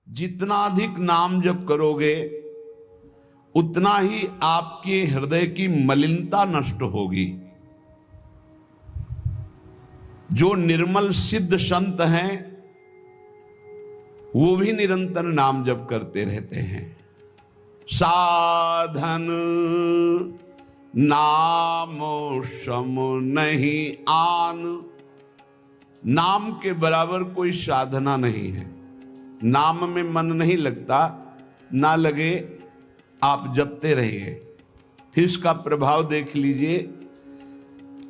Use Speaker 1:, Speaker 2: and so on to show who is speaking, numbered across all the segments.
Speaker 1: जितना अधिक नाम जप करोगे उतना ही आपके हृदय की मलिनता नष्ट होगी। जो निर्मल सिद्ध संत हैं वो भी निरंतर नाम जप करते रहते हैं। साधन नाम सम नहीं आन, नाम के बराबर कोई साधना नहीं है। नाम में मन नहीं लगता, ना लगे आप जपते रहिए, फिर इसका प्रभाव देख लीजिए।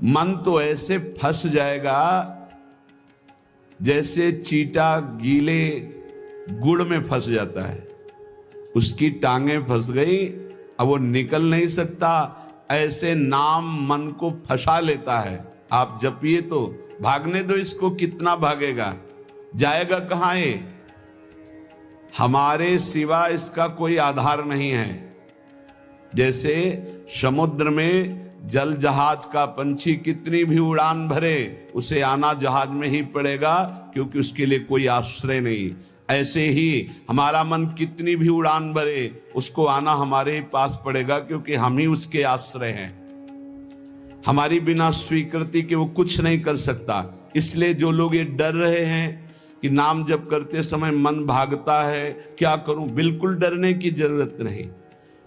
Speaker 1: मन तो ऐसे फंस जाएगा जैसे चींटा गीले गुड़ में फंस जाता है, उसकी टांगें फंस गई, अब वो निकल नहीं सकता। ऐसे नाम मन को फंसा लेता है। आप जपिए तो भागने दो इसको, कितना भागेगा, जाएगा कहां ये? हमारे सिवा इसका कोई आधार नहीं है। जैसे समुद्र में जल जहाज का पंछी कितनी भी उड़ान भरे, उसे आना जहाज में ही पड़ेगा, क्योंकि उसके लिए कोई आश्रय नहीं। ऐसे ही हमारा मन कितनी भी उड़ान भरे, उसको आना हमारे ही पास पड़ेगा, क्योंकि हम ही उसके आश्रय हैं। हमारी बिना स्वीकृति के वो कुछ नहीं कर सकता। इसलिए जो लोग ये डर रहे हैं कि नाम जप करते समय मन भागता है, क्या करूं, बिल्कुल डरने की जरूरत नहीं।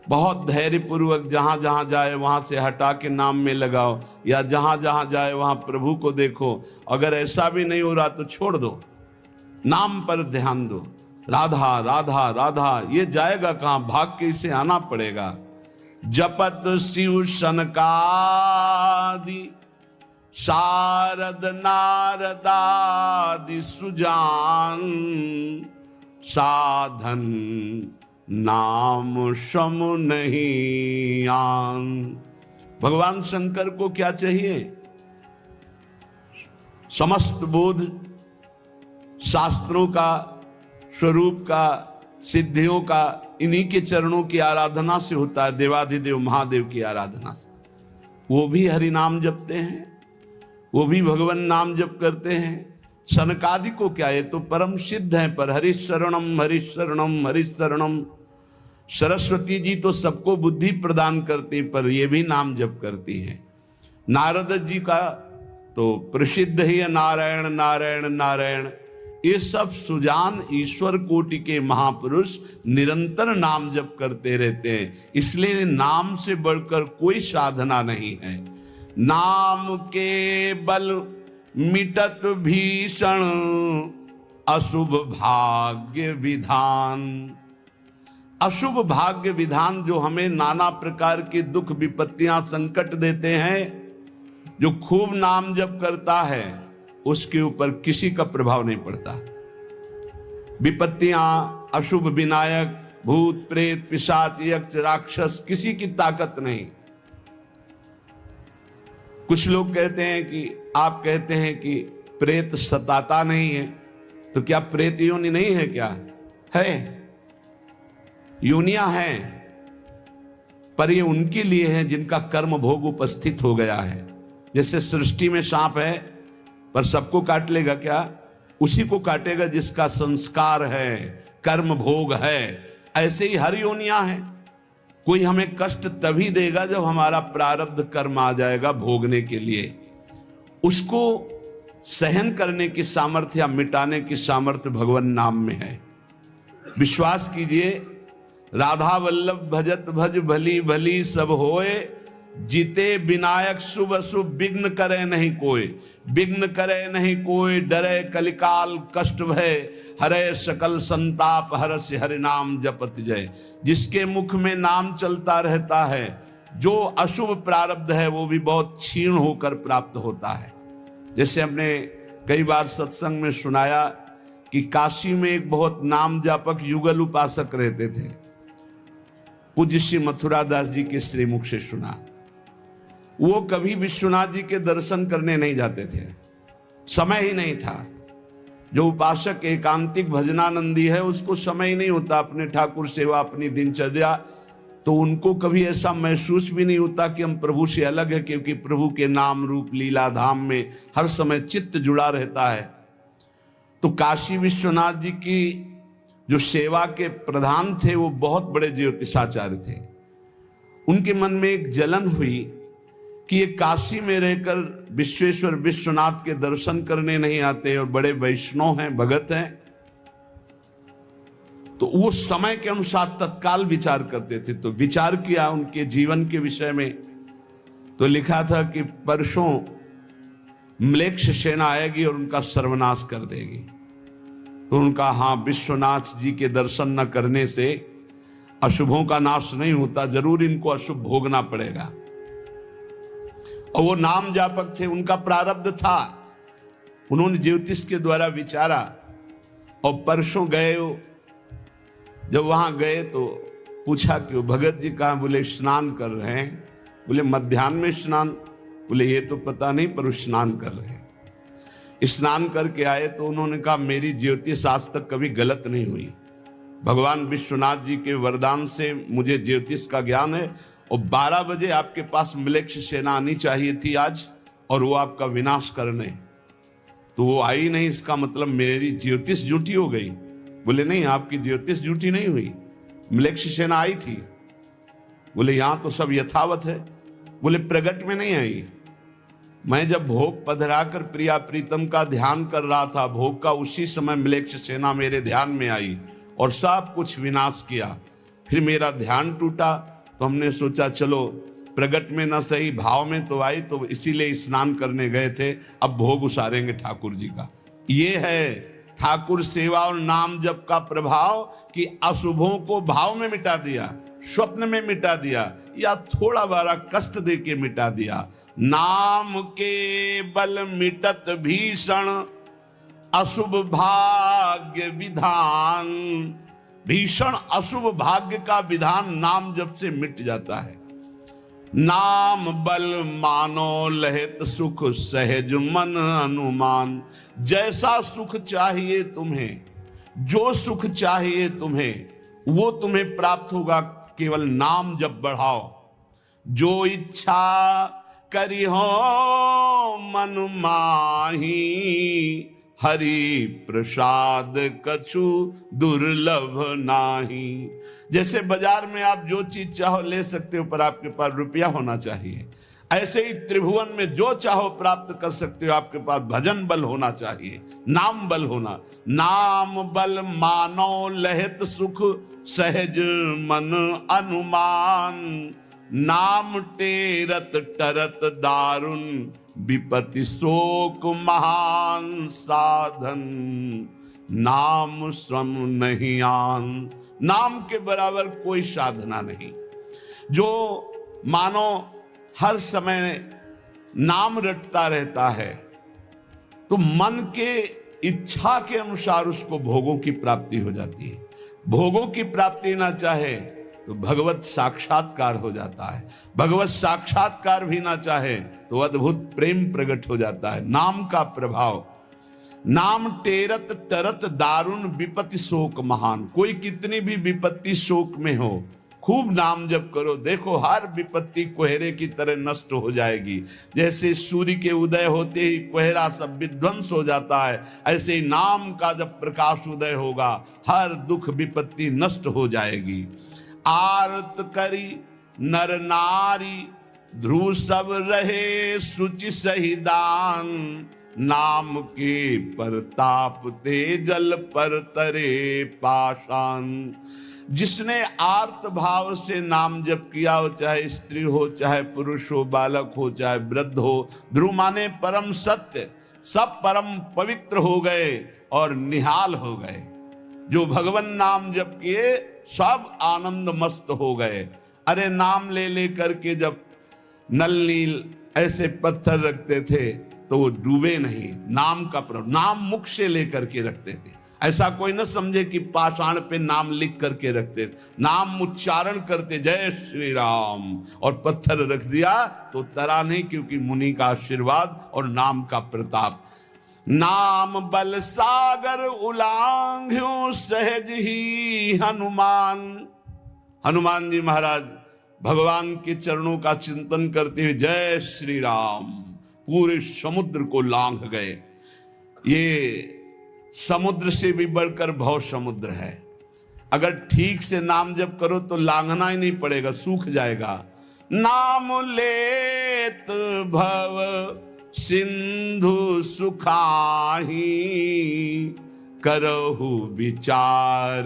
Speaker 1: बहुत धैर्यपूर्वक जहां जहां जाए वहां से हटा के नाम में लगाओ, या जहां जहां जाए वहां प्रभु को देखो। अगर ऐसा भी नहीं हो रहा तो छोड़ दो, नाम पर ध्यान दो। राधा राधा राधा, ये जाएगा कहां, भाग के इसे आना पड़ेगा। जपत शिव सनकादि शारद नारदादि सुजान, साधन नाम सम नहीं आन। भगवान शंकर को क्या चाहिए? समस्त बोध शास्त्रों का, स्वरूप का, सिद्धियों का इन्हीं के चरणों की आराधना से होता है, देवाधिदेव महादेव की आराधना से। वो भी हरि नाम जपते हैं, वो भी भगवान नाम जप करते हैं। सनकादि को क्या, ये तो परम सिद्ध है, पर हरिशरणम हरिशरणम हरिशरणम। सरस्वती जी तो सबको बुद्धि प्रदान करती, पर ये भी नाम जप करती हैं। नारद जी का तो प्रसिद्ध ही है नारायण नारायण नारायण। ये सब सुजान ईश्वर कोटि के महापुरुष निरंतर नाम जप करते रहते हैं। इसलिए नाम से बढ़कर कोई साधना नहीं है। नाम के बल मिटत भीषण अशुभ भाग्य विधान। अशुभ भाग्य विधान जो हमें नाना प्रकार के दुख विपत्तियां संकट देते हैं, जो खूब नाम जप करता है उसके ऊपर किसी का प्रभाव नहीं पड़ता। विपत्तियां, अशुभ विनायक, भूत प्रेत पिशाच यक्ष राक्षस, किसी की ताकत नहीं। कुछ लोग कहते हैं कि, आप कहते हैं कि प्रेत सताता नहीं है, तो क्या प्रेत योनि नहीं है? क्या है? योनियां हैं, पर ये उनके लिए है जिनका कर्म भोग उपस्थित हो गया है। जैसे सृष्टि में सांप है, पर सबको काट लेगा क्या? उसी को काटेगा जिसका संस्कार है, कर्म भोग है। ऐसे ही हर योनियां हैं। कोई हमें कष्ट तभी देगा जब हमारा प्रारब्ध कर्म आ जाएगा भोगने के लिए। उसको सहन करने की सामर्थ्य या मिटाने की सामर्थ्य भगवान नाम में है। विश्वास कीजिए, राधा वल्लभ भजत भज भली भली सब होए, जीते विनायक शुभ शुभ विघ्न करे नहीं कोई। विघ्न करे नहीं कोई, डरे कलिकाल कष्ट भय, हरे सकल संताप हरस हरि नाम जपत जय। जिसके मुख में नाम चलता रहता है, जो अशुभ प्रारब्ध है वो भी बहुत क्षीण होकर प्राप्त होता है। जैसे हमने कई बार सत्संग में सुनाया कि काशी में एक बहुत नाम जापक युगल उपासक रहते थे। पूज्य श्री मथुरा दास जी के श्रीमुख से सुना। वो कभी विश्वनाथ जी के दर्शन करने नहीं जाते थे, समय ही नहीं था। जो उपासक एकांतिक भजनानंदी है उसको समय ही नहीं होता, अपने ठाकुर सेवा, अपनी दिनचर्या, तो उनको कभी ऐसा महसूस भी नहीं होता कि हम प्रभु से अलग है, क्योंकि प्रभु के नाम रूप लीला धाम में हर समय चित्त जुड़ा रहता है। तो काशी विश्वनाथ जी की जो सेवा के प्रधान थे वो बहुत बड़े ज्योतिषाचार्य थे। उनके मन में एक जलन हुई कि ये काशी में रहकर विश्वेश्वर विश्वनाथ के दर्शन करने नहीं आते और बड़े वैष्णव हैं, भगत हैं। तो वो समय के अनुसार तत्काल विचार करते थे। तो विचार किया उनके जीवन के विषय में, तो लिखा था कि परसों म्लेच्छ सेना आएगी और उनका सर्वनाश कर देगी। तो उनका हाँ, विश्वनाथ जी के दर्शन न करने से अशुभों का नाश नहीं होता, जरूर इनको अशुभ भोगना पड़ेगा। और वो नाम जापक थे, उनका प्रारब्ध था। उन्होंने ज्योतिष के द्वारा विचारा और परसों गए। जब वहां गए तो पूछा कि वो भगत जी कहाँ? बोले स्नान कर रहे हैं। बोले मध्याह्न में स्नान? बोले ये तो पता नहीं, पर स्नान कर रहे हैं। स्नान करके आए तो उन्होंने कहा मेरी ज्योतिष आज तक कभी गलत नहीं हुई। भगवान विश्वनाथ जी के वरदान से मुझे ज्योतिष का ज्ञान है। और 12 बजे आपके पास म्लेच्छ सेना आनी चाहिए थी आज, और वो आपका विनाश करने, तो वो आई नहीं। इसका मतलब मेरी ज्योतिष झूठी हो गई। बोले नहीं, आपकी ज्योतिष झूठी नहीं हुई, म्लेच्छ सेना आई थी। बोले यहां तो सब यथावत है। बोले प्रगट में नहीं आई। मैं जब भोग पधराकर प्रिया प्रीतम का ध्यान कर रहा था भोग का, उसी समय म्लेच्छ सेना मेरे ध्यान में आई और सब कुछ विनाश किया। फिर मेरा ध्यान टूटा, तो हमने सोचा चलो प्रगट में न सही, भाव में तो आई, तो इसीलिए स्नान करने गए थे। अब भोग उसारेंगे ठाकुर जी का। ये है ठाकुर सेवा और नाम जप का प्रभाव कि अशुभों को भाव में मिटा दिया, स्वप्न में मिटा दिया, या थोड़ा बारा कष्ट दे के मिटा दिया। नाम के बल मिटत भीषण अशुभ भाग्य विधान। भीषण अशुभ भाग्य का विधान नाम जप से मिट जाता है। नाम बल मानो लहित सुख सहज मन अनुमान। जैसा सुख चाहिए तुम्हें, जो सुख चाहिए तुम्हें, वो तुम्हें प्राप्त होगा। केवल नाम जब बढ़ाओ। जो इच्छा करी हो मन माही, हरि प्रसाद कछु दुर्लभ नाही। जैसे बाजार में आप जो चीज चाहो ले सकते हो, पर आपके पास रुपया होना चाहिए। ऐसे ही त्रिभुवन में जो चाहो प्राप्त कर सकते हो, आपके पास भजन बल होना चाहिए, नाम बल होना। नाम बल मानो लहित सुख सहज मन अनुमान। नाम टेरत टरत दारुण विपत्ति शोक महान साधन। नाम श्रम नहीं आन। नाम के बराबर कोई साधना नहीं। जो मानो हर समय नाम रटता रहता है, तो मन के इच्छा के अनुसार उसको भोगों की प्राप्ति हो जाती है। भोगों की प्राप्ति ना चाहे तो भगवत साक्षात्कार हो जाता है। भगवत साक्षात्कार भी ना चाहे तो अद्भुत प्रेम प्रकट हो जाता है। नाम का प्रभाव। नाम टेरत टरत दारुण विपत्ति शोक महान। कोई कितनी भी विपत्ति शोक में हो, खूब नाम जप करो, देखो हर विपत्ति कोहरे की तरह नष्ट हो जाएगी। जैसे सूर्य के उदय होते ही कोहरा सब विध्वंस हो जाता है, ऐसे ही नाम का जब प्रकाश उदय होगा हर दुख विपत्ति नष्ट हो जाएगी। आरत करी नर नारी ध्रुव सब रहे शुचि सही दान। नाम के परताप ते जल पर तरे पाषाण। जिसने आर्त भाव से नाम जप किया हो, चाहे स्त्री हो, चाहे पुरुष हो, बालक हो, चाहे वृद्ध हो, ध्रुव माने परम सत्य, सब परम पवित्र हो गए और निहाल हो गए। जो भगवान नाम जप किए सब आनंद मस्त हो गए। अरे नाम ले ले करके जब नल नील ऐसे पत्थर रखते थे तो वो डूबे नहीं। नाम का प्रभाव, नाम मुख से लेकर के रखते थे। ऐसा कोई न समझे कि पाषाण पे नाम लिख करके रखते, नाम उच्चारण करते, जय श्री राम, और पत्थर रख दिया तो तरा नहीं, क्योंकि मुनि का आशीर्वाद और नाम का प्रताप। नाम बल सागर उलांघ्यो सहज ही हनुमान। हनुमान जी महाराज भगवान के चरणों का चिंतन करते हुए जय श्री राम, पूरे समुद्र को लांघ गए। ये समुद्र से भी बढ़कर भव समुद्र है। अगर ठीक से नाम जप करो तो लांघना ही नहीं पड़ेगा, सूख जाएगा। नाम लेत भव सिंधु सुखाही, करहु विचार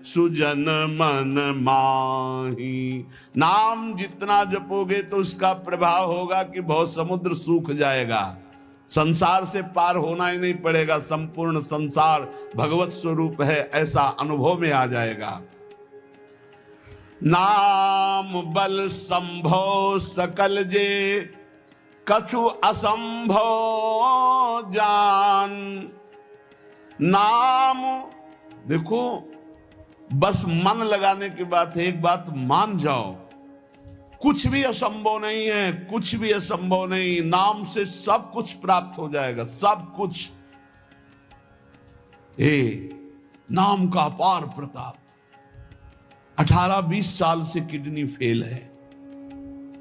Speaker 1: सुजन मन माही। नाम जितना जपोगे तो उसका प्रभाव होगा कि बहुत समुद्र सूख जाएगा, संसार से पार होना ही नहीं पड़ेगा, संपूर्ण संसार भगवत स्वरूप है ऐसा अनुभव में आ जाएगा। नाम बल संभव सकल जे, कछु असंभव जान। नाम देखो, बस मन लगाने की बात है। एक बात मान जाओ, कुछ भी असंभव नहीं है, कुछ भी असंभव नहीं। नाम से सब कुछ प्राप्त हो जाएगा, सब कुछ। नाम का अपार प्रताप। 18-20 साल से किडनी फेल है,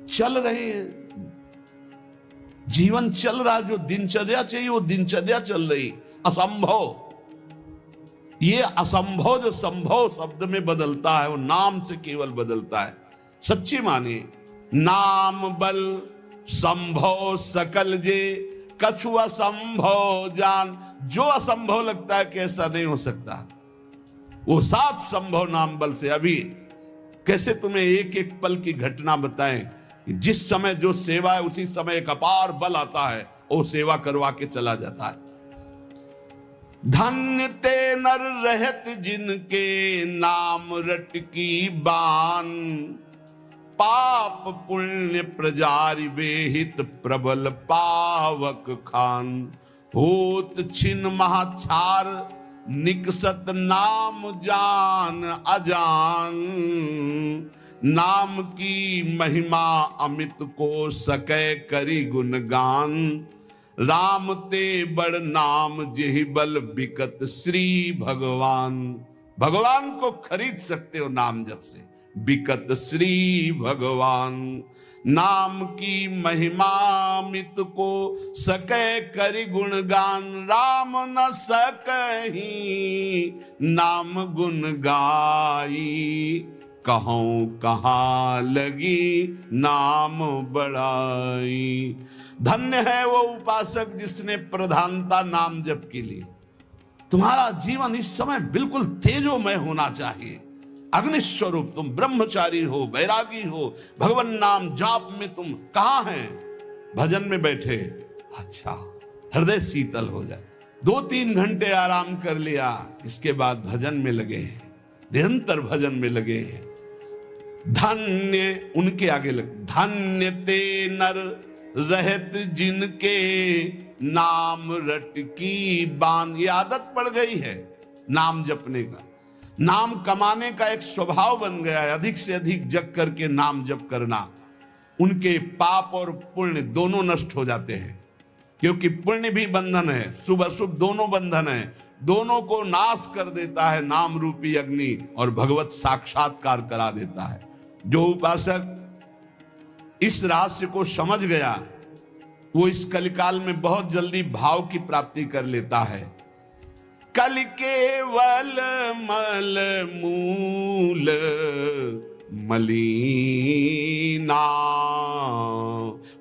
Speaker 1: चल रहे हैं, जीवन चल रहा, जो दिनचर्या चाहिए वो दिनचर्या चल रही। असंभव, ये असंभव जो संभव शब्द में बदलता है वो नाम से केवल बदलता है। सच्ची मानिए, नाम बल संभव सकल जे, कछु असंभव जान। जो असंभव लगता है कि ऐसा नहीं हो सकता, वो साफ संभव नाम बल से। अभी कैसे तुम्हें एक एक पल की घटना बताएं, जिस समय जो सेवा है उसी समय एक अपार बल आता है, वो सेवा करवा के चला जाता है। धन्य ते नर रहत जिनके नाम रट की बान, पाप पुण्य प्रजारि बेहित प्रबल पावक खान। होत छिन महाछार निकसत नाम जान अजान, नाम की महिमा अमित को सकै करी गुणगान। राम ते बड़ नाम जेहि बल बिकत श्री भगवान। भगवान को खरीद सकते हो नाम जप से, बिकत श्री भगवान। नाम की महिमा मित को सकै करि गुणगान, राम न सकहि नाम गुण गाई। कहूं कहाँ लगी नाम बड़ाई। धन्य है वो उपासक जिसने प्रधानता नाम जप के लिए। तुम्हारा जीवन इस समय बिल्कुल तेजोमय होना चाहिए, अग्निस्वरूप। तुम ब्रह्मचारी हो, बैरागी हो, भगवान नाम जाप में तुम कहां हैं? भजन में बैठे, अच्छा हृदय शीतल हो जाए। 2-3 घंटे आराम कर लिया, इसके बाद भजन में लगे हैं, निरंतर भजन में लगे हैं। धन्य उनके आगे लग, धन्य ते नर रहत जिनके नाम रट की बान। ये आदत पड़ गई है नाम जपने का, नाम कमाने का एक स्वभाव बन गया है। अधिक से अधिक जग करके नाम जप करना, उनके पाप और पुण्य दोनों नष्ट हो जाते हैं। क्योंकि पुण्य भी बंधन है, शुभ अशुभ दोनों बंधन है, दोनों को नाश कर देता है नाम रूपी अग्नि, और भगवत साक्षात्कार करा देता है। जो उपासक इस रहस्य को समझ गया, वो इस कलिकाल में बहुत जल्दी भाव की प्राप्ति कर लेता है। कल केवल मल मूल मलीना,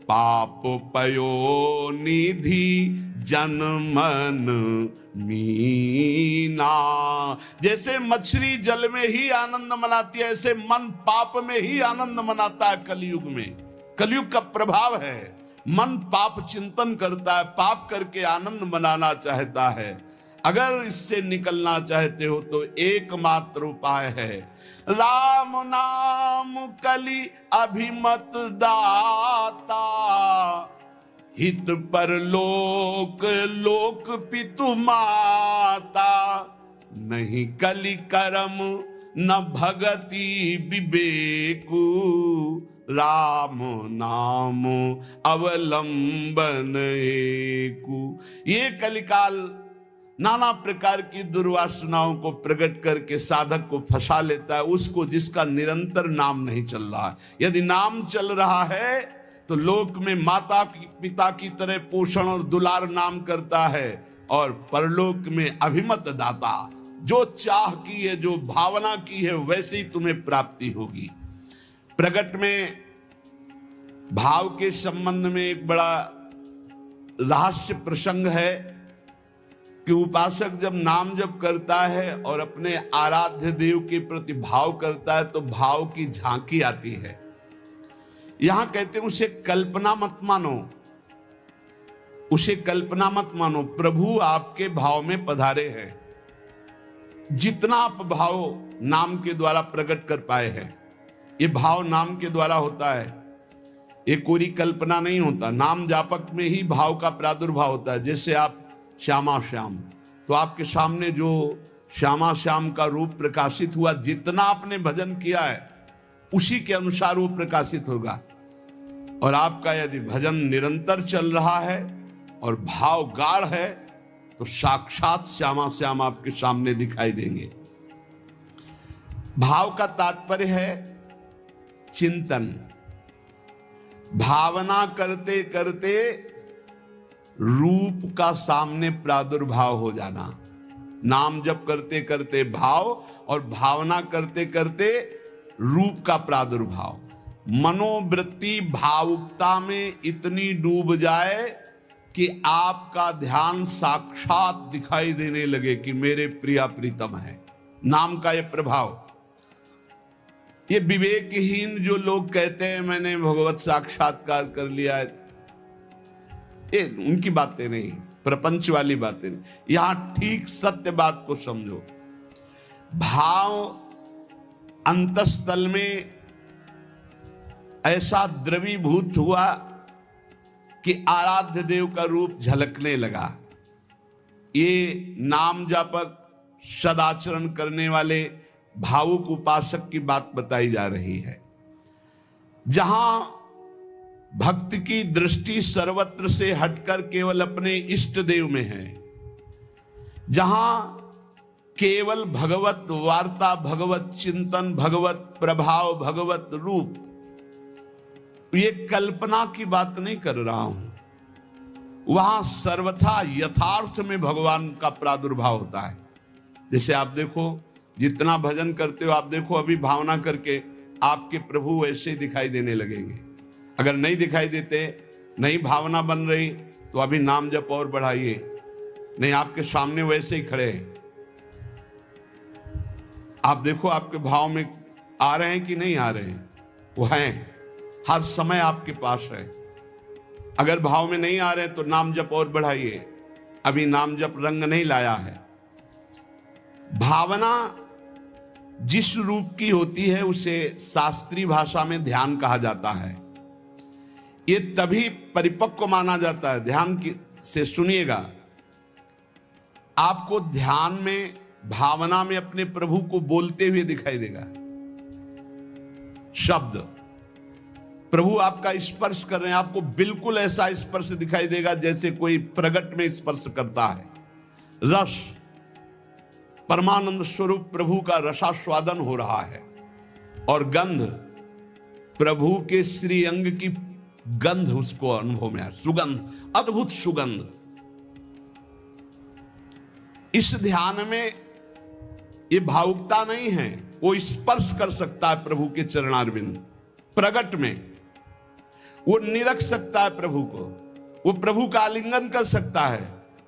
Speaker 1: पाप पयो निधि जनमन मीना। जैसे मछली जल में ही आनंद मनाती है, ऐसे मन पाप में ही आनंद मनाता है। कलयुग में, कलयुग का प्रभाव है, मन पाप चिंतन करता है, पाप करके आनंद मनाना चाहता है। अगर इससे निकलना चाहते हो तो एकमात्र उपाय है राम नाम कलि अभिमत दाता, हित पर लोक लोक पितु माता। नहीं कलि कर्म न भगति विवेकु, राम नाम अवलंबन एकु। ये कलिकाल नाना प्रकार की दुर्वासनाओं को प्रकट करके साधक को फंसा लेता है, उसको जिसका निरंतर नाम नहीं चल रहा है। यदि नाम चल रहा है तो लोक में माता पिता की तरह पोषण और दुलार नाम करता है, और परलोक में अभिमत दाता, जो चाह की है, जो भावना की है, वैसे ही तुम्हें प्राप्ति होगी। प्रगट में भाव के संबंध में एक बड़ा रहस्य प्रसंग है कि उपासक जब नाम जप करता है और अपने आराध्य देव के प्रति भाव करता है तो भाव की झांकी आती है। यहां कहते हैं उसे कल्पना मत मानो, उसे कल्पना मत मानो, प्रभु आपके भाव में पधारे हैं। जितना आप भाव नाम के द्वारा प्रकट कर पाए हैं, ये भाव नाम के द्वारा होता है, ये कोई कल्पना नहीं होता। नाम जापक में ही भाव का प्रादुर्भाव होता है। जैसे आप श्यामा श्याम, तो आपके सामने जो श्यामा श्याम का रूप प्रकाशित हुआ, जितना आपने भजन किया है उसी के अनुसार वो प्रकाशित होगा। और आपका यदि भजन निरंतर चल रहा है और भाव गाढ़ है तो साक्षात श्यामा श्याम आपके सामने दिखाई देंगे। भाव का तात्पर्य है चिंतन। भावना करते करते रूप का सामने प्रादुर्भाव हो जाना। नाम जप करते करते भाव और भावना करते करते रूप का प्रादुर्भाव। मनोवृत्ति भावुकता में इतनी डूब जाए कि आपका ध्यान साक्षात दिखाई देने लगे कि मेरे प्रिया प्रीतम है। नाम का यह प्रभाव। ये विवेकहीन जो लोग कहते हैं मैंने भगवत साक्षात्कार कर लिया है, ये उनकी बातें नहीं, प्रपंच वाली बातें नहीं। यहां ठीक सत्य बात को समझो। भाव अंतस्थल में ऐसा द्रवीभूत हुआ कि आराध्य देव का रूप झलकने लगा। ये नाम जापक सदाचरण करने वाले भावुक उपासक की बात बताई जा रही है। जहां भक्त की दृष्टि सर्वत्र से हटकर केवल अपने इष्ट देव में है, जहां केवल भगवत वार्ता, भगवत चिंतन, भगवत प्रभाव, भगवत रूप, ये कल्पना की बात नहीं कर रहा हूं, वहां सर्वथा यथार्थ में भगवान का प्रादुर्भाव होता है। जैसे आप देखो, जितना भजन करते हो आप देखो, अभी भावना करके आपके प्रभु वैसे ही दिखाई देने लगेंगे। अगर नहीं दिखाई देते, नहीं भावना बन रही, तो अभी नाम जप और बढ़ाइए, नहीं आपके सामने वैसे ही खड़े हैं। आप देखो आपके भाव में आ रहे हैं कि नहीं आ रहे हैं, वो हैं, हर समय आपके पास है। अगर भाव में नहीं आ रहे हैं तो नाम जप और बढ़ाइए, अभी नाम जप रंग नहीं लाया है। भावना जिस रूप की होती है उसे शास्त्रीय भाषा में ध्यान कहा जाता है। ये तभी परिपक्व माना जाता है। ध्यान की से सुनिएगा, आपको ध्यान में, भावना में अपने प्रभु को बोलते हुए दिखाई देगा। शब्द प्रभु आपका स्पर्श कर रहे हैं, आपको बिल्कुल ऐसा स्पर्श दिखाई देगा जैसे कोई प्रगट में स्पर्श करता है। रस, परमानंद स्वरूप प्रभु का रसास्वादन हो रहा है। और गंध, प्रभु के श्री अंग की गंध उसको अनुभव में है, सुगंध, अद्भुत सुगंध। इस ध्यान में ये भावुकता नहीं है, वो स्पर्श कर सकता है प्रभु के चरणारविंद। प्रगट में वो निरख सकता है प्रभु को, वो प्रभु का आलिंगन कर सकता है,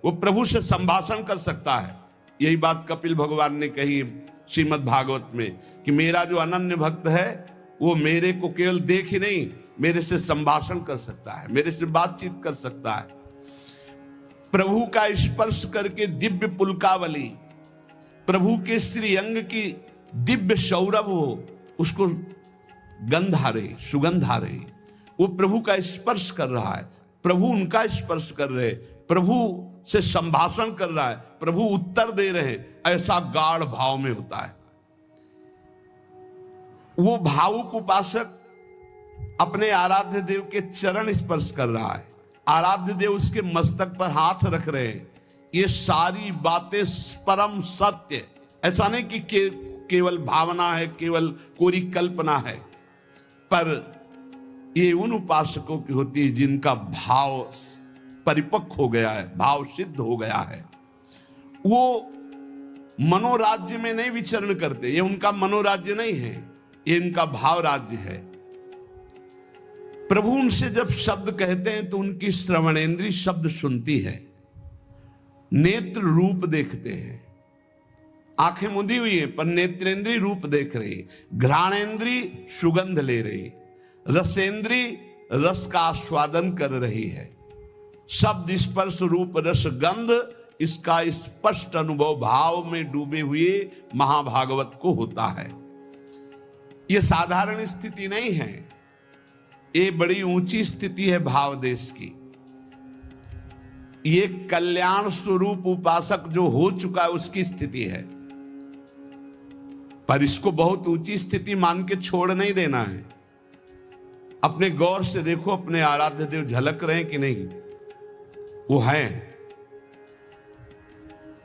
Speaker 1: वो प्रभु से संभाषण कर सकता है। यही बात कपिल भगवान ने कही श्रीमद् भागवत में कि मेरा जो अनन्य भक्त है वो मेरे को केवल देख ही नहीं, मेरे से संभाषण कर सकता है, मेरे से बातचीत कर सकता है। प्रभु का स्पर्श करके दिव्य पुलकावली, प्रभु के श्री अंग की दिव्य सौरभ हो, उसको गंध आ रही, सुगंध आ रही, वो प्रभु का स्पर्श कर रहा है, प्रभु उनका स्पर्श कर रहे, प्रभु से संभाषण कर रहा है, प्रभु उत्तर दे रहे हैं, ऐसा गाढ़ भाव में होता है। वो भावुक उपासक अपने आराध्य देव के चरण स्पर्श कर रहा है, आराध्य देव उसके मस्तक पर हाथ रख रहे हैं। ये सारी बातें परम सत्य, ऐसा नहीं कि केवल भावना है, केवल कोई कल्पना है, पर ये उन उपासकों की होती है जिनका भाव परिपक्व हो गया है, भाव सिद्ध हो गया है। वो मनोराज्य में नहीं विचरण करते। ये उनका मनोराज्य नहीं है, ये इनका भाव राज्य है। प्रभु उनसे जब शब्द कहते हैं तो उनकी श्रवणेंद्री शब्द सुनती है, नेत्र रूप देखते हैं। आंखें मुदी हुई है पर नेत्रेंद्री रूप देख रही, घ्राणेंद्री सुगंध ले रही, रसेंद्री रस का आस्वादन कर रही है। शब्द स्पर्श रूप रस गंध, इसका स्पष्ट अनुभव भाव में डूबे हुए महाभागवत को होता है। यह साधारण स्थिति नहीं है, ये बड़ी ऊंची स्थिति है भाव देश की। ये कल्याण स्वरूप उपासक जो हो चुका है उसकी स्थिति है, पर इसको बहुत ऊंची स्थिति मान के छोड़ नहीं देना है। अपने गौर से देखो, अपने आराध्य देव झलक रहे हैं कि नहीं? वो है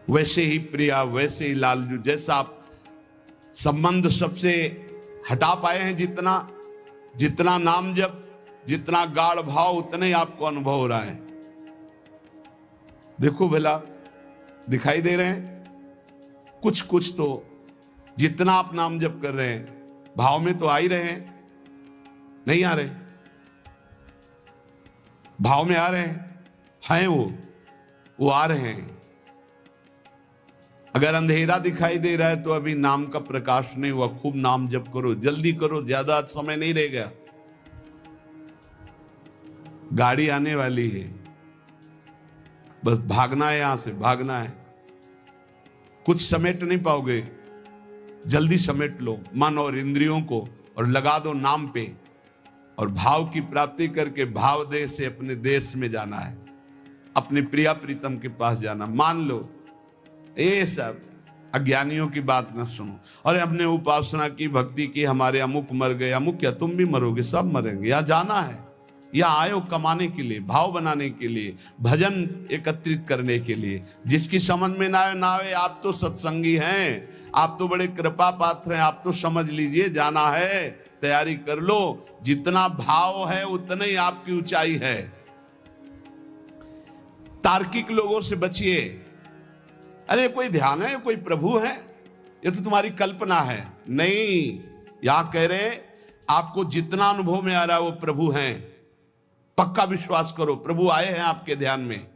Speaker 1: वैसे ही प्रिया, वैसे ही लालजू। जैसा आप संबंध सबसे हटा पाए हैं, जितना नाम जप, जितना गाढ़ भाव, उतना ही आपको अनुभव हो रहा है। देखो भला, दिखाई दे रहे हैं कुछ कुछ तो, जितना आप नाम जप कर रहे हैं भाव में तो आ ही रहे हैं, नहीं आ रहे? भाव में आ रहे हैं वो आ रहे हैं। अगर अंधेरा दिखाई दे रहा है तो अभी नाम का प्रकाश नहीं हुआ। खूब नाम जप करो, जल्दी करो, ज्यादा समय नहीं रह गया। गाड़ी आने वाली है, बस भागना है, यहां से भागना है। कुछ समेट नहीं पाओगे, जल्दी समेट लो मन और इंद्रियों को और लगा दो नाम पे, और भाव की प्राप्ति करके भाव देश से अपने देश में जाना है, अपने प्रिया प्रीतम के पास जाना। मान लो, ये सब अज्ञानियों की बात न सुनो। और हमने उपासना की, भक्ति की, हमारे अमुक मर गए, अमुक क्या, तुम भी मरोगे, सब मरेंगे। यहाँ जाना है, यहाँ आयो कमाने के लिए, भाव बनाने के लिए, भजन एकत्रित करने के लिए। जिसकी समझ में ना आए, आप तो सत्संगी हैं, आप तो बड़े कृपा पात्र हैं, आप तो समझ लीजिए जाना है, तैयारी कर लो। जितना भाव है उतना ही आपकी ऊंचाई है। तार्किक लोगों से बचिए। अरे कोई ध्यान है, कोई प्रभु है, ये तो तुम्हारी कल्पना है। नहीं, यहां कह रहे आपको जितना अनुभव में आ रहा है वो प्रभु हैं। पक्का विश्वास करो, प्रभु आए हैं आपके ध्यान में।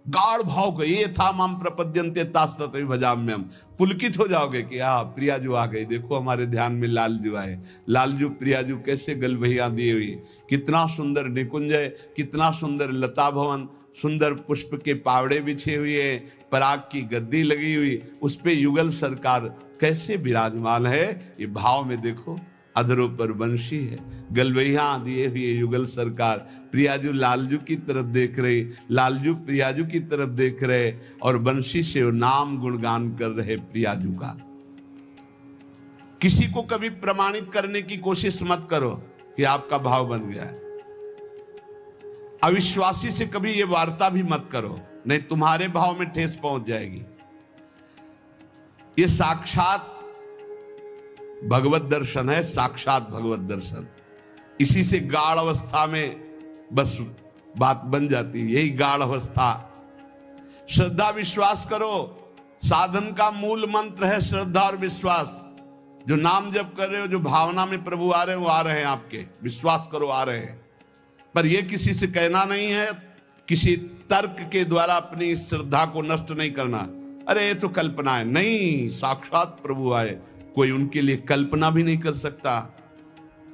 Speaker 1: गाढ़ भाव को, ये था माम प्रपद्यन्ते तास्तते भजाम्यहम्। पुलकित हो जाओगे कि हाँ, प्रियाजू आ गई, देखो हमारे ध्यान में लालजू आए। लालजू प्रियाजू कैसे गलभैया दी हुई, कितना सुंदर निकुंज है, कितना सुंदर लता भवन, सुंदर पुष्प के पावड़े बिछे हुए, पराग की गद्दी लगी हुई, उस पे युगल सरकार कैसे विराजमान है। ये भाव में देखो, अधरों पर बंशी है, गलवैया दिए हुए युगल सरकार प्रियाजू लालजू की तरफ देख रहे, लालजू प्रियाजू की तरफ देख रहे, और बंशी से वो नाम गुणगान कर रहे प्रियाजू का। किसी को कभी प्रमाणित करने की कोशिश मत करो कि आपका भाव बन गया है। अविश्वासी से कभी ये वार्ता भी मत करो, नहीं तुम्हारे भाव में ठेस पहुंच जाएगी। ये साक्षात भगवत दर्शन है, साक्षात भगवत दर्शन। इसी से गाढ़ अवस्था में बस बात बन जाती है, यही गाढ़ अवस्था। श्रद्धा विश्वास करो, साधन का मूल मंत्र है श्रद्धा और विश्वास। जो नाम जप कर रहे हो, जो भावना में प्रभु आ रहे हैं, वो आ रहे हैं आपके, विश्वास करो आ रहे हैं। पर यह किसी से कहना नहीं है, किसी तर्क के द्वारा अपनी श्रद्धा को नष्ट नहीं करना। अरे ये तो कल्पना है, नहीं, साक्षात प्रभु आए, कोई उनके लिए कल्पना भी नहीं कर सकता।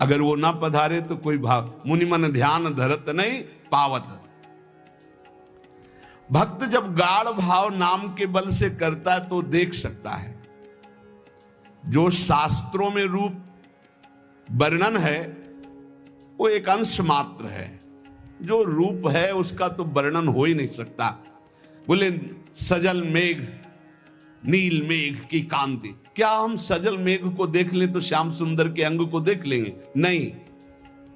Speaker 1: अगर वो ना पधारे तो कोई भाव, मुनि मन ध्यान धरत नहीं पावत। भक्त जब गाढ़ भाव नाम के बल से करता है तो देख सकता है। जो शास्त्रों में रूप वर्णन है वो एक अंश मात्र है, जो रूप है उसका तो वर्णन हो ही नहीं सकता। बोले सजल मेघ नील मेघ की कांति, क्या हम सजल मेघ को देख लें तो श्याम सुंदर के अंग को देख लेंगे? नहीं,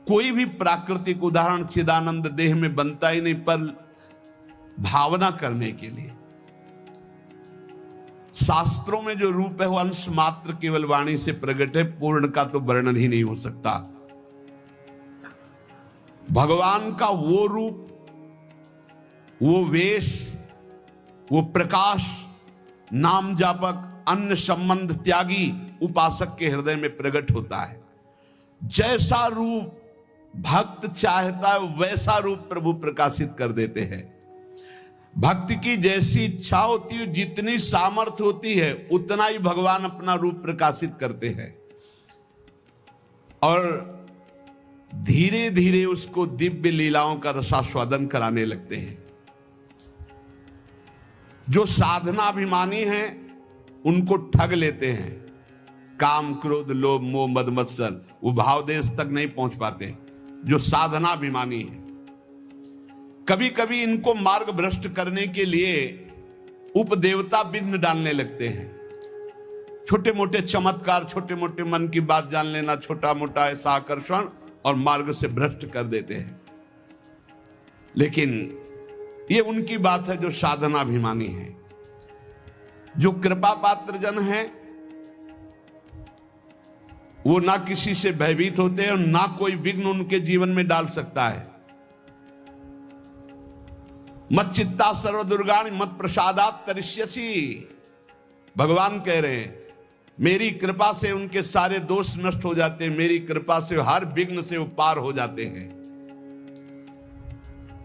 Speaker 1: कोई भी प्राकृतिक उदाहरण चिदानंद देह में बनता ही नहीं, पर भावना करने के लिए। शास्त्रों में जो रूप है वो अंश मात्र केवल वाणी से प्रकट है, पूर्ण का तो वर्णन ही नहीं हो सकता। भगवान का वो रूप, वो वेश, वो प्रकाश, नाम जापक, अन्य संबंध त्यागी उपासक के हृदय में प्रकट होता है। जैसा रूप भक्त चाहता है वैसा रूप प्रभु प्रकाशित कर देते हैं। भक्ति की जैसी इच्छा होती है, जितनी सामर्थ्य होती है, उतना ही भगवान अपना रूप प्रकाशित करते हैं और धीरे धीरे उसको दिव्य लीलाओं का रसास्वादन कराने लगते हैं। जो साधनाभिमानी हैं उनको ठग लेते हैं। काम, क्रोध, लोभ, मोह, मद, मत्सर, वो भाव देश तक नहीं पहुंच पाते जो साधनाभिमानी है। कभी कभी इनको मार्ग भ्रष्ट करने के लिए उपदेवता विघ्न डालने लगते हैं। छोटे मोटे चमत्कार, छोटे मोटे मन की बात जान लेना, छोटा मोटा ऐसा आकर्षण, और मार्ग से भ्रष्ट कर देते हैं। लेकिन ये उनकी बात है जो साधनाभिमानी है। जो कृपा पात्र जन है वो ना किसी से भयभीत होते हैं और ना कोई विघ्न उनके जीवन में डाल सकता है। मत चित्ता सर्व दुर्गाणि मत प्रसादात तरिष्यसि, भगवान कह रहे हैं मेरी कृपा से उनके सारे दोष नष्ट हो जाते हैं, मेरी कृपा से हर विघ्न से वो पार हो जाते हैं।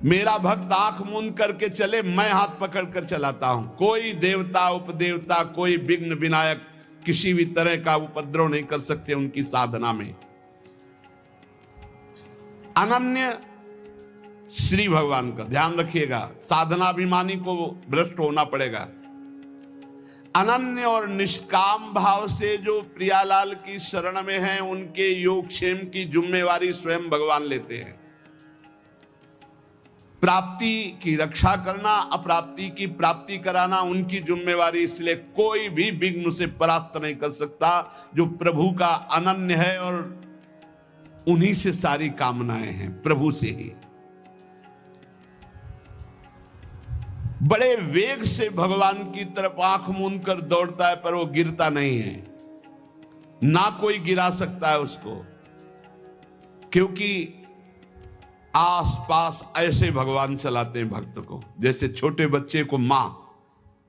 Speaker 1: मेरा भक्त आंख मूंद करके चले, मैं हाथ पकड़ कर चलाता हूं। कोई देवता, उपदेवता, कोई विघ्न विनायक किसी भी तरह का उपद्रव नहीं कर सकते उनकी साधना में। अनन्य श्री भगवान का ध्यान रखिएगा, साधनाभिमानी को भ्रष्ट होना पड़ेगा। अनन्य और निष्काम भाव से जो प्रियालाल की शरण में हैं, उनके योगक्षेम की जिम्मेवारी स्वयं भगवान लेते हैं। प्राप्ति की रक्षा करना, अप्राप्ति की प्राप्ति कराना उनकी जिम्मेवारी, इसलिए कोई भी विघ्न से परास्त नहीं कर सकता जो प्रभु का अनन्य है, और उन्हीं से सारी कामनाएं हैं, प्रभु से ही। बड़े वेग से भगवान की तरफ आंख मूंद कर दौड़ता है, पर वो गिरता नहीं है, ना कोई गिरा सकता है उसको, क्योंकि आसपास ऐसे भगवान चलाते हैं भक्त को। जैसे छोटे बच्चे को मां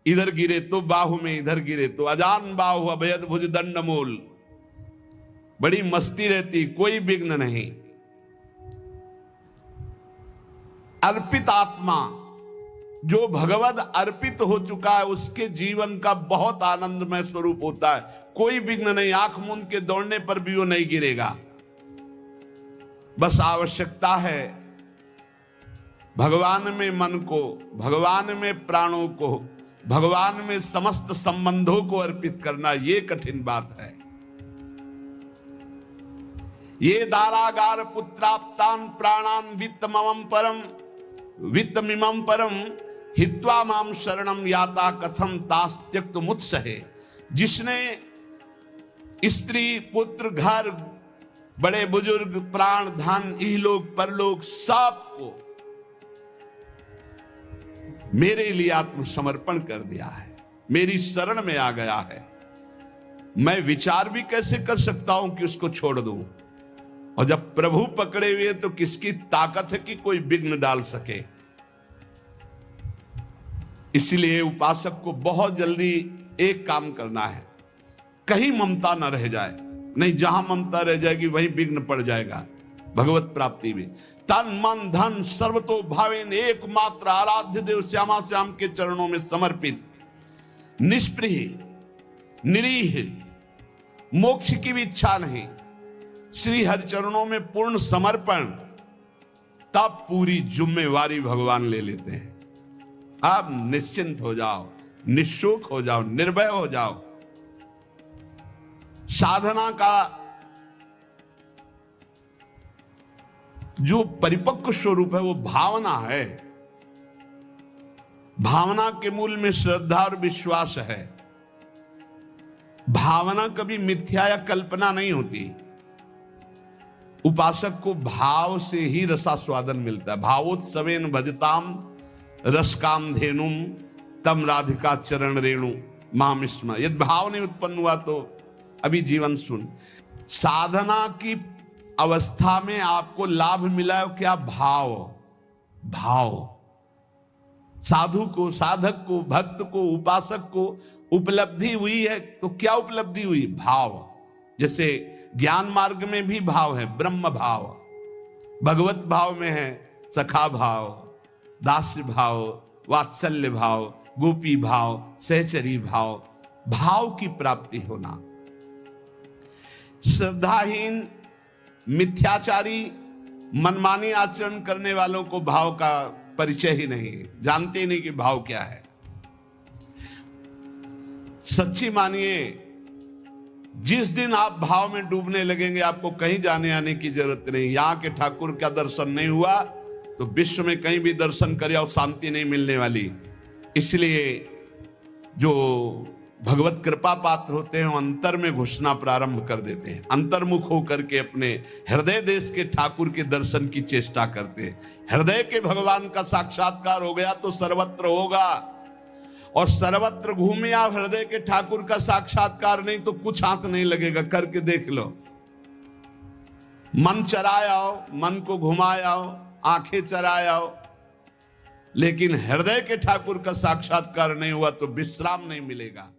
Speaker 1: इधर गिरे तो बाहु में, इधर गिरे तो अजान बाहु अभयद भुज दंड मूल, बड़ी मस्ती रहती, कोई विघ्न नहीं। अर्पित आत्मा जो भगवद अर्पित हो चुका है, उसके जीवन का बहुत आनंदमय स्वरूप होता है। कोई विघ्न नहीं, आंख मूंद के दौड़ने पर भी वो नहीं गिरेगा। बस आवश्यकता है भगवान में मन को, भगवान में प्राणों को, भगवान में समस्त संबंधों को अर्पित करना। ये कठिन बात है। ये दारागार पुत्राप्तान प्राणान वित्तमम परम वित्तमिमं परम हित्वा माम शरणम याता कथम तास त्यक्त मुत्सहे। जिसने स्त्री, पुत्र, घर, बड़े बुजुर्ग, प्राण, धन, इहलोक परलोक सबको मेरे लिए आत्मसमर्पण कर दिया है, मेरी शरण में आ गया है, मैं विचार भी कैसे कर सकता हूं कि उसको छोड़ दूं। और जब प्रभु पकड़े हुए तो किसकी ताकत है कि कोई विघ्न डाल सके। इसलिए उपासक को बहुत जल्दी एक काम करना है, कहीं ममता न रह जाए। नहीं, जहां ममता रह जाएगी वहीं विघ्न पड़ जाएगा भगवत प्राप्ति में। तन मन धन सर्वतो भावेन एकमात्र आराध्य देव श्यामा श्याम के चरणों में समर्पित, निष्प्रिय, निरीह, मोक्ष की भी इच्छा नहीं, श्री हरि चरणों में पूर्ण समर्पण, तब पूरी जिम्मेवारी भगवान ले लेते हैं। आप निश्चिंत हो जाओ, निशोक हो जाओ, निर्भय हो जाओ। साधना का जो परिपक्व स्वरूप है वो भावना है। भावना के मूल में श्रद्धा और विश्वास है। भावना कभी मिथ्या या कल्पना नहीं होती। उपासक को भाव से ही रसास्वादन मिलता है। भावोत्सवेन भजताम रसकाम धेनुम तम राधिका चरण रेणु माम स्मर। यदि भाव नहीं उत्पन्न हुआ तो अभी जीवन सुन। साधना की अवस्था में आपको लाभ मिला है क्या? भाव। भाव साधु को, साधक को, भक्त को, उपासक को उपलब्धि हुई है तो क्या उपलब्धि हुई? भाव। जैसे ज्ञान मार्ग में भी भाव है, ब्रह्म भाव, भगवत भाव में है सखा भाव, दास्य भाव, वात्सल्य भाव, गोपी भाव, सहचरी भाव, भाव की प्राप्ति होना। श्रद्धाहीन, मिथ्याचारी, मनमानी आचरण करने वालों को भाव का परिचय ही नहीं है, जानते ही नहीं कि भाव क्या है। सच्ची मानिए, जिस दिन आप भाव में डूबने लगेंगे आपको कहीं जाने आने की जरूरत नहीं। यहां के ठाकुर का दर्शन नहीं हुआ तो विश्व में कहीं भी दर्शन करे और शांति नहीं मिलने वाली। इसलिए जो भगवत कृपा पात्र होते हैं अंतर में घुसना प्रारंभ कर देते हैं, अंतर्मुख होकर के अपने हृदय देश के ठाकुर के दर्शन की चेष्टा करते हैं। हृदय के भगवान का साक्षात्कार हो गया तो सर्वत्र होगा, और सर्वत्र घूमे आप हृदय के ठाकुर का साक्षात्कार नहीं तो कुछ आंख नहीं लगेगा। करके देख लो, मन चराए आओ, मन को घुमाए आओ, आंखें चराए आओ, लेकिन हृदय के ठाकुर का साक्षात्कार नहीं हुआ तो विश्राम नहीं मिलेगा।